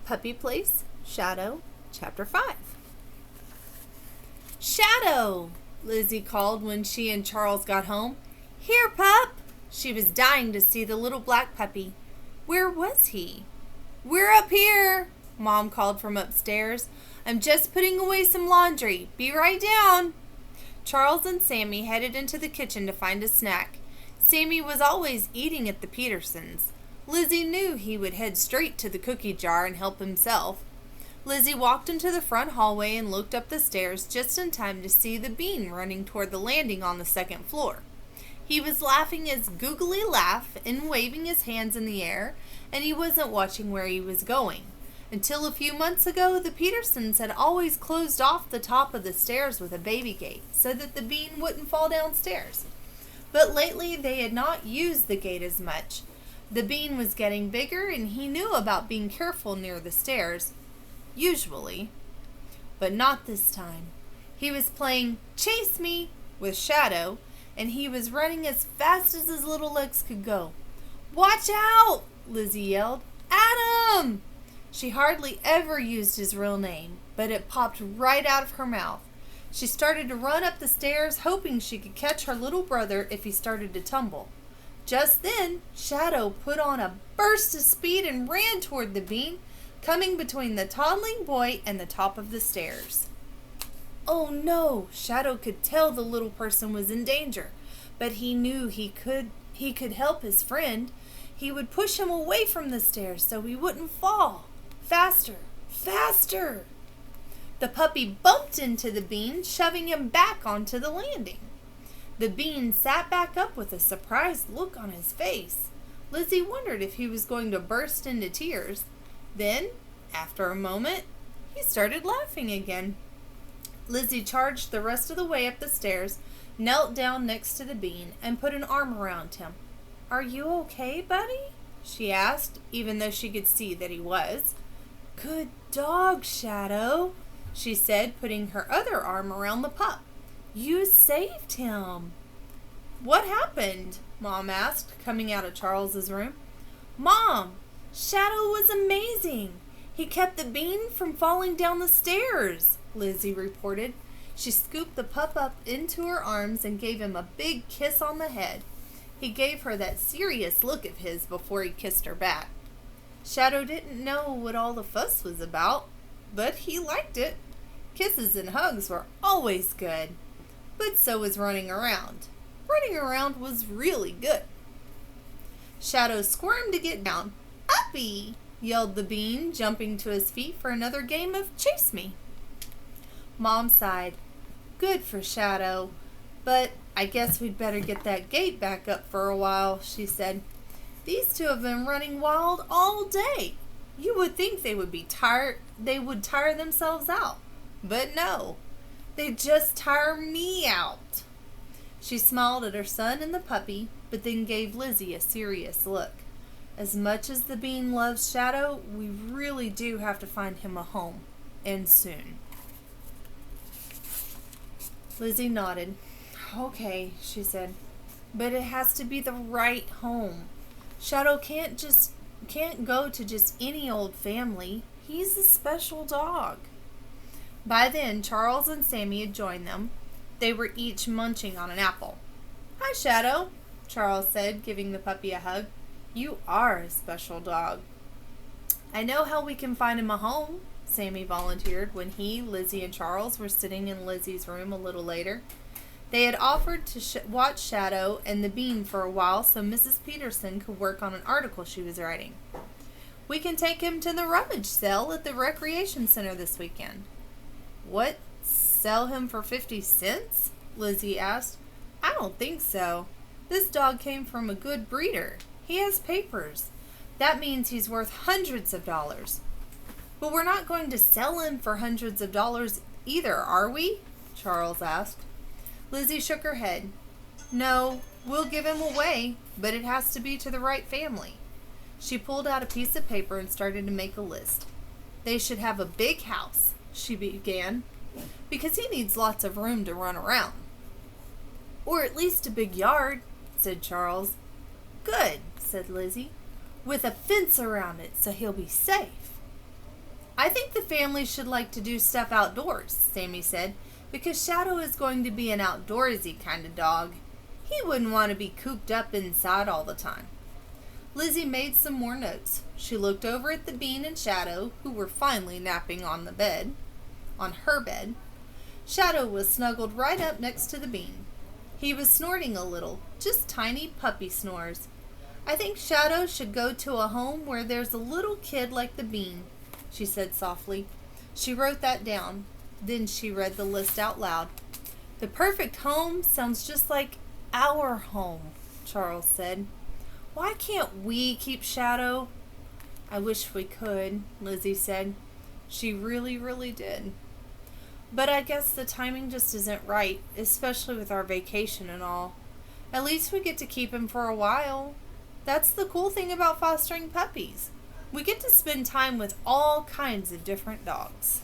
Puppy Place, Shadow, Chapter 5. Shadow! Lizzie called when she and Charles got home. Here, pup! She was dying to see the little black puppy. Where was he? We're up here, Mom called from upstairs. I'm just putting away some laundry. Be right down. Charles and Sammy headed into the kitchen to find a snack. Sammy was always eating at the Petersons. Lizzie knew he would head straight to the cookie jar and help himself. Lizzie walked into the front hallway and looked up the stairs just in time to see the Bean running toward the landing on the second floor. He was laughing his googly laugh and waving his hands in the air, and he wasn't watching where he was going. Until a few months ago, the Petersons had always closed off the top of the stairs with a baby gate so that the Bean wouldn't fall downstairs. But lately they had not used the gate as much. The Bean was getting bigger, and he knew about being careful near the stairs. Usually. But not this time. He was playing Chase Me with Shadow, and he was running as fast as his little legs could go. Watch out! Lizzie yelled. Adam! She hardly ever used his real name, but it popped right out of her mouth. She started to run up the stairs, hoping she could catch her little brother if he started to tumble. Just then, Shadow put on a burst of speed and ran toward the Bean, coming between the toddling boy and the top of the stairs. Oh no! Shadow could tell the little person was in danger, but he knew he could help his friend. He would push him away from the stairs so he wouldn't fall. Faster! Faster! The puppy bumped into the Bean, shoving him back onto the landing. The Bean sat back up with a surprised look on his face. Lizzie wondered if he was going to burst into tears. Then, after a moment, he started laughing again. Lizzie charged the rest of the way up the stairs, knelt down next to the Bean, and put an arm around him. Are you okay, buddy? She asked, even though she could see that he was. Good dog, Shadow, she said, putting her other arm around the pup. You saved him. What happened? Mom asked, coming out of Charles's room. Mom, Shadow was amazing. He kept the Bean from falling down the stairs, Lizzie reported. She scooped the pup up into her arms and gave him a big kiss on the head. He gave her that serious look of his before he kissed her back. Shadow didn't know what all the fuss was about, but he liked it. Kisses and hugs were always good. But so was running around. Running around was really good. Shadow squirmed to get down. Uppy! Yelled the Bean, jumping to his feet for another game of Chase Me. Mom sighed. Good for Shadow. But I guess we'd better get that gate back up for a while, she said. These two have been running wild all day. You would think they would tire themselves out. But no. They just tire me out. She smiled at her son and the puppy, but then gave Lizzie a serious look. As much as the Bean loves Shadow, we really do have to find him a home, and soon. Lizzie nodded. Okay, she said, but it has to be the right home. Shadow can't go to just any old family. He's a special dog. By then, Charles and Sammy had joined them. They were each munching on an apple. Hi, Shadow, Charles said, giving the puppy a hug. You are a special dog. I know how we can find him a home, Sammy volunteered when he, Lizzie, and Charles were sitting in Lizzie's room a little later. They had offered to watch Shadow and the Bean for a while so Mrs. Peterson could work on an article she was writing. We can take him to the rummage sale at the recreation center this weekend. What? Sell him for 50 cents? Lizzie asked. I don't think so. This dog came from a good breeder. He has papers. That means he's worth hundreds of dollars. But we're not going to sell him for hundreds of dollars either, are we? Charles asked. Lizzie shook her head. No, we'll give him away, but it has to be to the right family. She pulled out a piece of paper and started to make a list. They should have a big house, she began, because he needs lots of room to run around. Or at least a big yard, said Charles. Good, said Lizzie, with a fence around it so he'll be safe. I think the family should like to do stuff outdoors, Sammy said, because Shadow is going to be an outdoorsy kind of dog. He wouldn't want to be cooped up inside all the time. Lizzie made some more notes. She looked over at the Bean and Shadow, who were finally napping on her bed. Shadow was snuggled right up next to the Bean. He was snorting a little, just tiny puppy snores. I think Shadow should go to a home where there's a little kid like the Bean, she said softly. She wrote that down. Then she read the list out loud. The perfect home sounds just like our home, Charles said. Why can't we keep Shadow? I wish we could, Lizzie said. She really, really did. But I guess the timing just isn't right, especially with our vacation and all. At least we get to keep him for a while. That's the cool thing about fostering puppies. We get to spend time with all kinds of different dogs.